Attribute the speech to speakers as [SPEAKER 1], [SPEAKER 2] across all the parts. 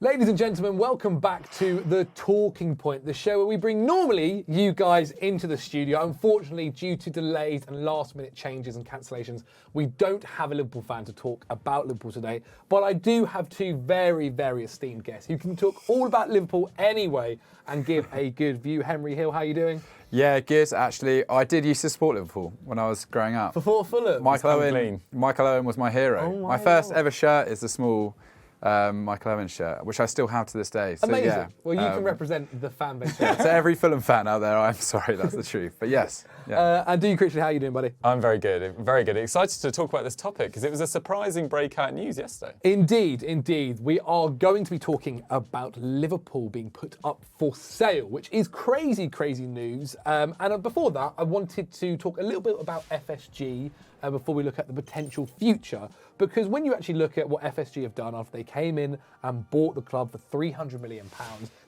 [SPEAKER 1] Ladies and gentlemen, welcome back to The Talking Point, the show where we bring normally you guys into the studio. Unfortunately, due to delays and last-minute changes and cancellations, we don't have a Liverpool fan to talk about Liverpool today. But I do have two very, very esteemed guests who can talk all about Liverpool anyway and give a good view. Henry Hill, how are you doing?
[SPEAKER 2] Yeah, good, actually. I did used to support Liverpool when I was growing up.
[SPEAKER 1] For Fulham?
[SPEAKER 2] Michael Owen was my hero.
[SPEAKER 1] Oh
[SPEAKER 2] my first ever shirt is the small Michael Owen shirt, which I still have to this day. So,
[SPEAKER 1] amazing.
[SPEAKER 2] yeah,
[SPEAKER 1] well, you can represent the fan base.
[SPEAKER 2] To every Fulham fan out there, I'm sorry, that's the truth. But yes. Yeah.
[SPEAKER 1] And Dougie Henry, how are you doing, buddy?
[SPEAKER 3] I'm very good, very good. Excited to talk about this topic because it was a surprising breakout news yesterday.
[SPEAKER 1] Indeed. We are going to be talking about Liverpool being put up for sale, which is crazy news. And before that, I wanted to talk a little bit about FSG before we look at the potential future. Because when you actually look at what FSG have done after they came in and bought the club for £300 million,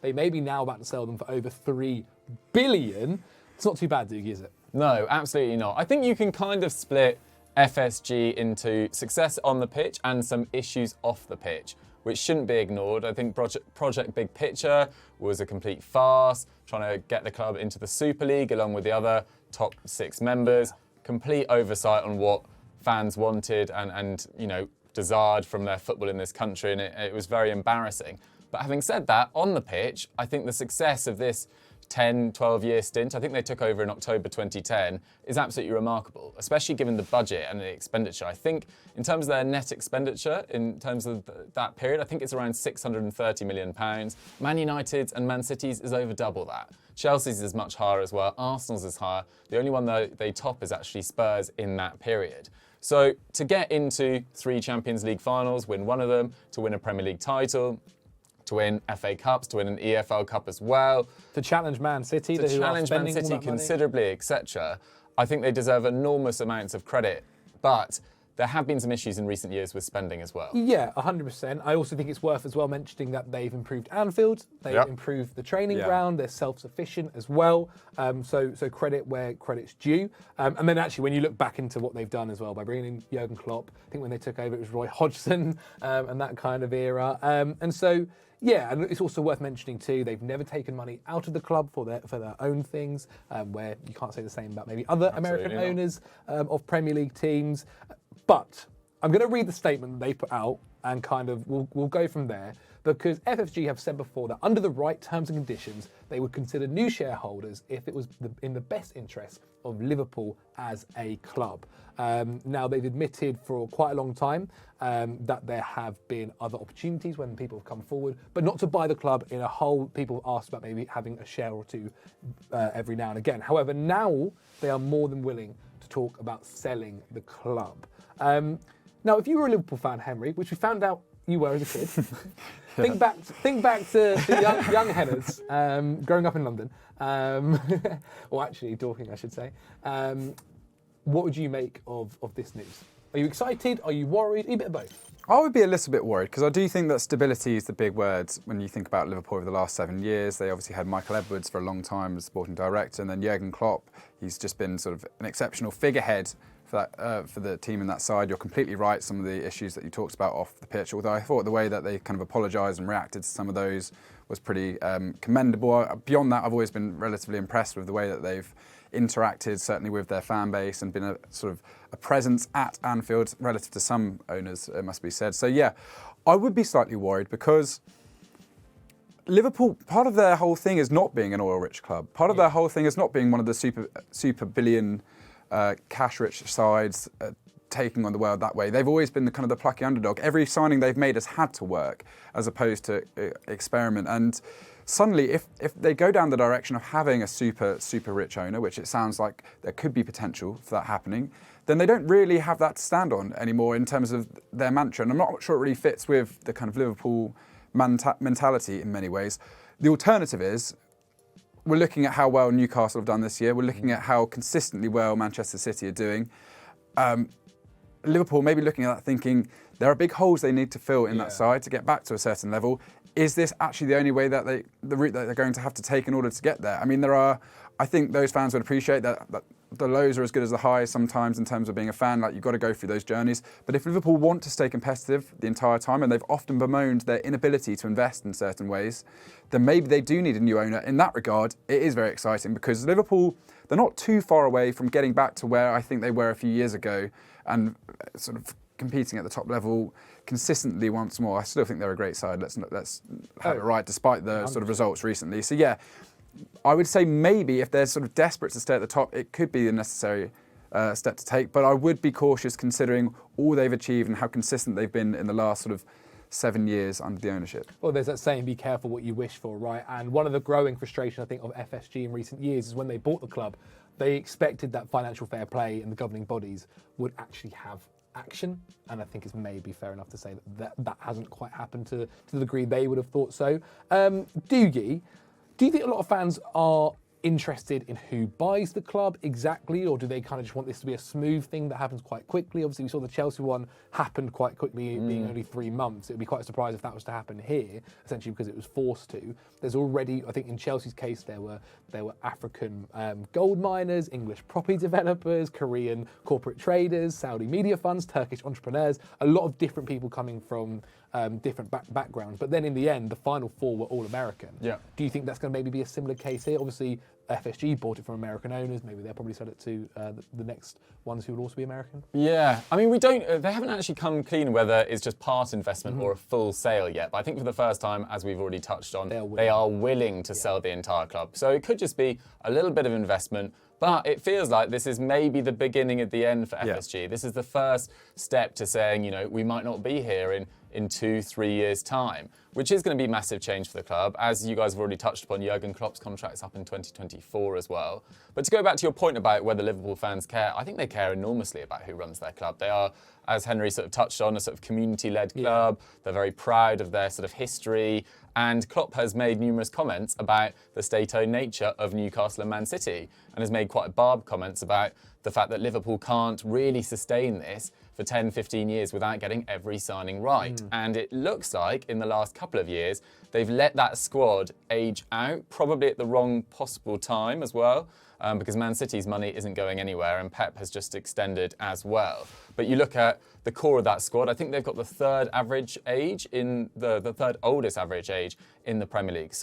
[SPEAKER 1] they may be now about to sell them for over £3 billion. It's not too bad, Dougie, is it?
[SPEAKER 3] No, absolutely not. I think you can kind of split FSG into success on the pitch and some issues off the pitch, which shouldn't be ignored. I think Project Big Picture was a complete farce, trying to get the club into the Super League along with the other top 6 members. Complete oversight on what fans wanted and desired from their football in this country, and it was very embarrassing. But having said that, on the pitch, I think the success of this 10, 12-year stint, I think they took over in October 2010, is absolutely remarkable, especially given the budget and the expenditure. I think in terms of their net expenditure, in terms of that period, I think it's around £630 million. Man United's and Man City's is over double that. Chelsea's is much higher as well. Arsenal's is higher. The only one that they top is actually Spurs in that period. So to get into 3 Champions League finals, win one of them, to win a Premier League title, to win FA Cups, to win an EFL Cup as well.
[SPEAKER 1] To challenge Man City.
[SPEAKER 3] To challenge Man City considerably, etc. I think they deserve enormous amounts of credit. But there have been some issues in recent years with spending as well.
[SPEAKER 1] Yeah, 100%. I also think it's worth as well mentioning that they've improved Anfield, they've improved the training ground, they're self-sufficient as well. So credit where credit's due. And then actually when you look back into what they've done as well, by bringing in Jurgen Klopp, I think when they took over it was Roy Hodgson and that kind of era. And so, yeah, and it's also worth mentioning too, they've never taken money out of the club for their own things, where you can't say the same about maybe other American owners of Premier League teams. But I'm going to read the statement that they put out and kind of we'll go from there, because FFG have said before that under the right terms and conditions, they would consider new shareholders if it was in the best interest of Liverpool as a club. Now, they've admitted for quite a long time that there have been other opportunities when people have come forward, but not to buy the club in a whole. People have asked about maybe having a share or two every now and again. However, now they are more than willing to talk about selling the club. Now, if you were a Liverpool fan, Henry, which we found out you were as a kid, think back to the young Henners growing up in London, or actually Dorking, I should say. What would you make of this news? Are you excited? Are you worried? A bit of both.
[SPEAKER 2] I would be a little bit worried because I do think that stability is the big word when you think about Liverpool over the last 7 years. They obviously had Michael Edwards for a long time as sporting director, and then Jurgen Klopp. He's just been sort of an exceptional figurehead for the team in that side. You're completely right, some of the issues that you talked about off the pitch, although I thought the way that they kind of apologised and reacted to some of those was pretty commendable. Beyond that, I've always been relatively impressed with the way that they've interacted, certainly with their fan base, and been a sort of a presence at Anfield relative to some owners, it must be said. So yeah, I would be slightly worried because Liverpool, part of their whole thing is not being an oil-rich club. Part of their whole thing is not being one of the super billion cash-rich sides taking on the world that way. They've always been the kind of the plucky underdog. Every signing they've made has had to work as opposed to experiment. And suddenly, if they go down the direction of having a super rich owner, which it sounds like there could be potential for that happening, then they don't really have that to stand on anymore in terms of their mantra. And I'm not sure it really fits with the kind of Liverpool mentality in many ways. The alternative is, we're looking at how well Newcastle have done this year. We're looking at how consistently well Manchester City are doing. Liverpool may be looking at that thinking, there are big holes they need to fill in that side to get back to a certain level. Is this actually the only way that the route that they're going to have to take in order to get there? I mean, I think those fans would appreciate that the lows are as good as the highs sometimes in terms of being a fan. Like, you've got to go through those journeys. But if Liverpool want to stay competitive the entire time, and they've often bemoaned their inability to invest in certain ways, then maybe they do need a new owner. In that regard, it is very exciting because Liverpool, they're not too far away from getting back to where I think they were a few years ago and sort of competing at the top level consistently once more. I still think they're a great side. Let's have it right, despite the sort of results recently. So yeah, I would say maybe if they're sort of desperate to stay at the top, it could be the necessary step to take. But I would be cautious considering all they've achieved and how consistent they've been in the last sort of 7 years under the ownership.
[SPEAKER 1] Well, there's that saying, be careful what you wish for, right? And one of the growing frustration, I think, of FSG in recent years is when they bought the club, they expected that financial fair play and the governing bodies would actually have action. And I think it's maybe fair enough to say that hasn't quite happened to the degree they would have thought so. Dougie, do you think a lot of fans are interested in who buys the club exactly, or do they kind of just want this to be a smooth thing that happens quite quickly? Obviously, we saw the Chelsea one happened quite quickly, being only 3 months. It would be quite a surprise if that was to happen here, essentially because it was forced to. There's already, I think in Chelsea's case, there were African gold miners, English property developers, Korean corporate traders, Saudi media funds, Turkish entrepreneurs, a lot of different people coming from different backgrounds. But then in the end, the final 4 were all American. Yeah. Do you think that's going to maybe be a similar case here? Obviously, FSG bought it from American owners. Maybe they'll probably sell it to the next ones who will also be American.
[SPEAKER 3] Yeah, I mean, they haven't actually come clean whether it's just part investment or a full sale yet. But I think for the first time, as we've already touched on, they are willing to sell the entire club. So it could just be a little bit of investment. But it feels like this is maybe the beginning at the end for FSG. This is the first step to saying, we might not be here in 2-3 years' time, which is going to be massive change for the club. As you guys have already touched upon, Jurgen Klopp's contract's up in 2024 as well. But to go back to your point about whether Liverpool fans care, I think they care enormously about who runs their club. They are, as Henry sort of touched on, a sort of community-led club. They're very proud of their sort of history. And Klopp has made numerous comments about the state-owned nature of Newcastle and Man City, and has made quite barbed comments about the fact that Liverpool can't really sustain this for 10, 15 years without getting every signing right. And it looks like in the last couple of years, they've let that squad age out, probably at the wrong possible time as well, because Man City's money isn't going anywhere and Pep has just extended as well. But you look at the core of that squad, I think they've got the third average age in the third oldest average age in the Premier League,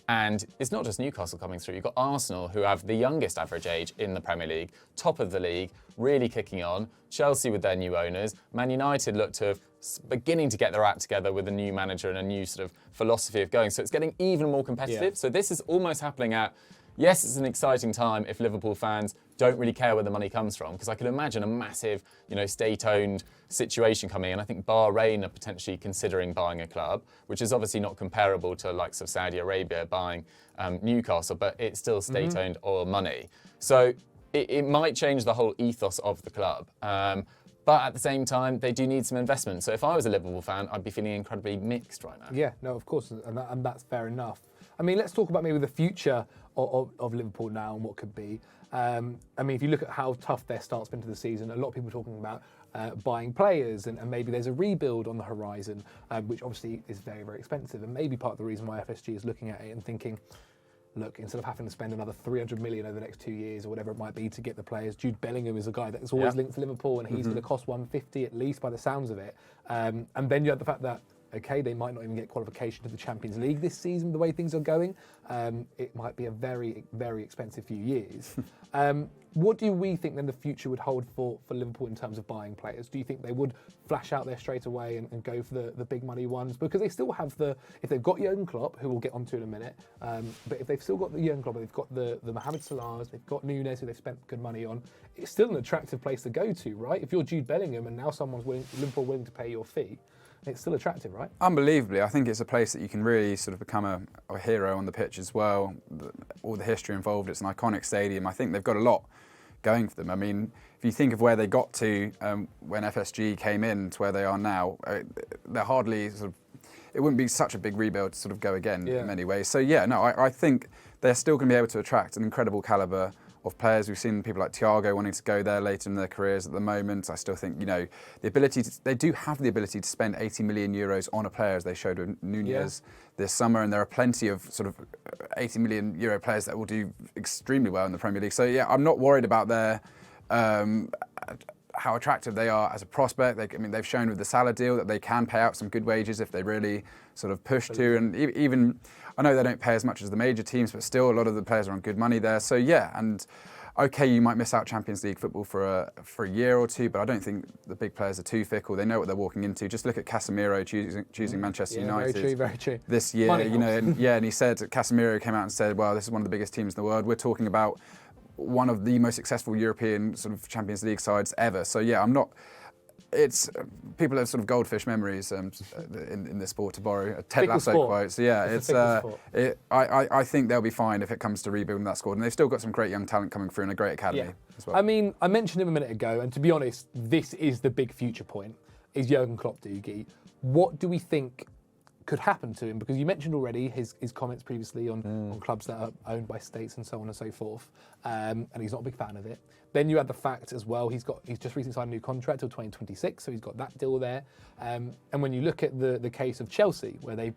[SPEAKER 3] And it's not just Newcastle coming through. You've got Arsenal, who have the youngest average age in the Premier League, top of the league, really kicking on. Chelsea with their new owners. Man United look to have beginning to get their act together with a new manager and a new sort of philosophy of going. So it's getting even more competitive. Yeah. So this is almost happening at, yes, it's an exciting time if Liverpool fans don't really care where the money comes from, because I could imagine a massive, state-owned situation coming in. I think Bahrain are potentially considering buying a club, which is obviously not comparable to likes of Saudi Arabia buying Newcastle, but it's still state-owned oil money. So it might change the whole ethos of the club. But at the same time, they do need some investment. So if I was a Liverpool fan, I'd be feeling incredibly mixed right now.
[SPEAKER 1] Yeah, no, of course, and that's fair enough. I mean, let's talk about maybe the future of Liverpool now and what could be. I mean, if you look at how tough their start's been to the season, a lot of people are talking about buying players and maybe there's a rebuild on the horizon, which obviously is very, very expensive, and maybe part of the reason why FSG is looking at it and thinking, look, instead of having to spend another 300 million over the next 2 years or whatever it might be to get the players, Jude Bellingham is a guy that's always linked to Liverpool, and he's going to cost 150 at least by the sounds of it. And then you have the fact that, okay, they might not even get qualification to the Champions League this season, the way things are going. It might be a very, very expensive few years. What do we think then the future would hold for Liverpool in terms of buying players? Do you think they would flash out there straight away and go for the big money ones? Because they still have if they've got Jurgen Klopp, who we'll get onto in a minute, but if they've still got the Jurgen Klopp, they've got the Mohamed Salahs, they've got Nunes, who they've spent good money on, it's still an attractive place to go to, right? If you're Jude Bellingham and now Liverpool willing to pay your fee, it's still attractive, right?
[SPEAKER 2] Unbelievably. I think it's a place that you can really sort of become a hero on the pitch as well. All the history involved, it's an iconic stadium. I think they've got a lot going for them. I mean, if you think of where they got to when FSG came in to where they are now, they're hardly it wouldn't be such a big rebuild to sort of go again in many ways. So yeah, no, I think they're still going to be able to attract an incredible calibre of players. We've seen people like Thiago wanting to go there later in their careers at the moment. I still think, they do have the ability to spend 80 million euros on a player, as they showed with Nunez this summer, and there are plenty of sort of 80 million euro players that will do extremely well in the Premier League. So yeah, I'm not worried about their how attractive they are as a prospect. They've shown with the Salah deal that they can pay out some good wages if they really sort of push to. And even, I know they don't pay as much as the major teams, but still a lot of the players are on good money there. So yeah, and okay, you might miss out Champions League football for a year or two, but I don't think the big players are too fickle. They know what they're walking into. Just look at Casemiro choosing Manchester United
[SPEAKER 1] very true.
[SPEAKER 2] This year. And he said, Casemiro came out and said, well, this is one of the biggest teams in the world. We're talking about one of the most successful European sort of Champions League sides ever. So yeah, it's people have sort of goldfish memories in this sport, to borrow a Ted Lasso quote. So yeah, I think they'll be fine if it comes to rebuilding that squad, and they've still got some great young talent coming through and a great academy as well.
[SPEAKER 1] I mean, I mentioned him a minute ago, and to be honest, this is the big future point: is Jurgen Klopp, Dougie. What do we think could happen to him? Because you mentioned already his comments previously on clubs that are owned by states and so on and so forth, and he's not a big fan of it. Then you add the fact as well, he's just recently signed a new contract till 2026, so he's got that deal there. And when you look at the case of Chelsea, where they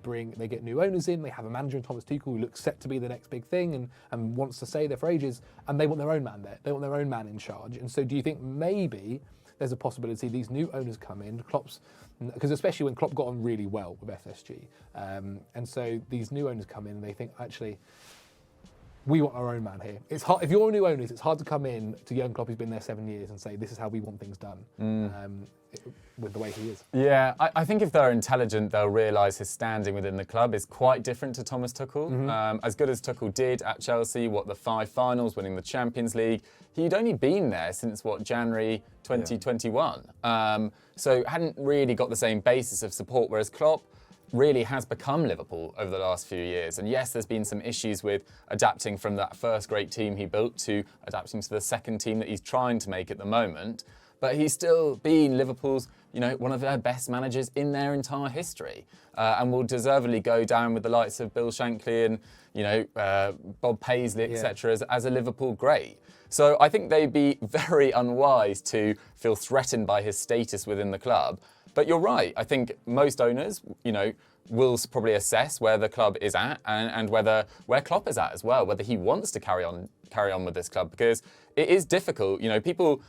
[SPEAKER 1] get new owners in, they have a manager in Thomas Tuchel who looks set to be the next big thing and wants to stay there for ages, and they want their own man there. They want their own man in charge. And so do you think maybe there's a possibility these new owners come in, because especially when Klopp got on really well with FSG, and so these new owners come in and they think, actually, we want our own man here. It's hard if you're new owners. It's hard to come in to Jurgen Klopp, who's been there 7 years, and say this is how we want things done, with the way he is.
[SPEAKER 3] Yeah, I think if they're intelligent, they'll realise his standing within the club is quite different to Thomas Tuchel. As good as Tuchel did at Chelsea, the 5 finals, winning the Champions League, he'd only been there since January 2021. So hadn't really got the same basis of support, whereas Klopp really has become Liverpool over the last few years. And yes, there's been some issues with adapting from that first great team he built to adapting to the second team that he's trying to make at the moment. But he's still been Liverpool's, one of their best managers in their entire history, and will deservedly go down with the likes of Bill Shankly and, Bob Paisley, etc., as a Liverpool great. So I think they'd be very unwise to feel threatened by his status within the club. But you're right. I think most owners, will probably assess where the club is at and where Klopp is at as well, whether he wants to carry on with this club, because it is difficult. People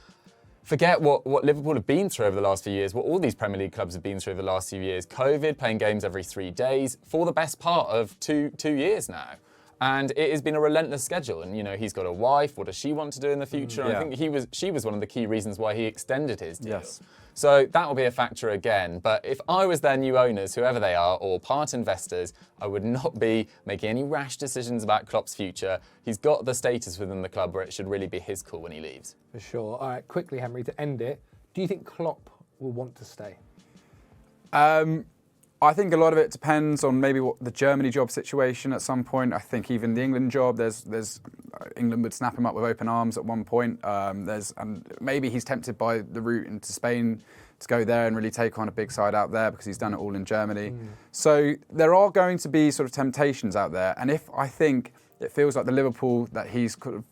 [SPEAKER 3] forget what Liverpool have been through over the last few years, what all these Premier League clubs have been through over the last few years. COVID, playing games every 3 days for the best part of two years now. And it has been a relentless schedule. And, he's got a wife. What does she want to do in the future?
[SPEAKER 2] Yeah.
[SPEAKER 3] I think she was one of the key reasons why he extended his deal.
[SPEAKER 2] Yes.
[SPEAKER 3] So that will be a factor again. But if I was their new owners, whoever they are, or part investors, I would not be making any rash decisions about Klopp's future. He's got the status within the club where it should really be his call when he leaves.
[SPEAKER 1] For sure. All right, quickly, Henry, to end it, do you think Klopp will want to stay?
[SPEAKER 2] I think a lot of it depends on maybe what the Germany job situation at some point. I think even the England job, there's England would snap him up with open arms at one point. And maybe he's tempted by the route into Spain to go there and really take on a big side out there, because he's done it all in Germany. So there are going to be sort of temptations out there. And if I think it feels like the Liverpool that he's kind of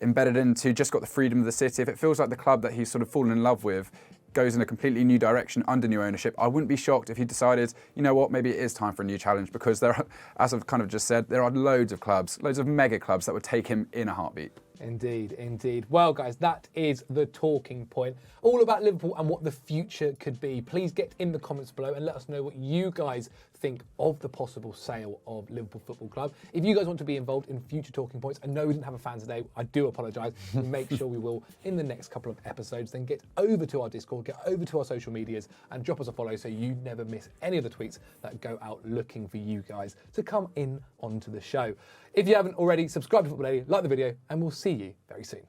[SPEAKER 2] embedded into just got the freedom of the city, if it feels like the club that he's sort of fallen in love with goes in a completely new direction under new ownership, I wouldn't be shocked if he decided, maybe it is time for a new challenge, because there are, as I've kind of just said, there are loads of clubs, loads of mega clubs that would take him in a heartbeat.
[SPEAKER 1] Indeed, indeed. Well, guys, that is the talking point. All about Liverpool and what the future could be. Please get in the comments below and let us know what you guys think of the possible sale of Liverpool Football Club. If you guys want to be involved in future talking points, I know we didn't have a fan today. I do apologise. We'll make sure we will in the next couple of episodes. Then get over to our Discord, get over to our social medias, and drop us a follow so you never miss any of the tweets that go out looking for you guys to come in onto the show. If you haven't already, subscribe to Football Daily, like the video, and we'll see you very soon.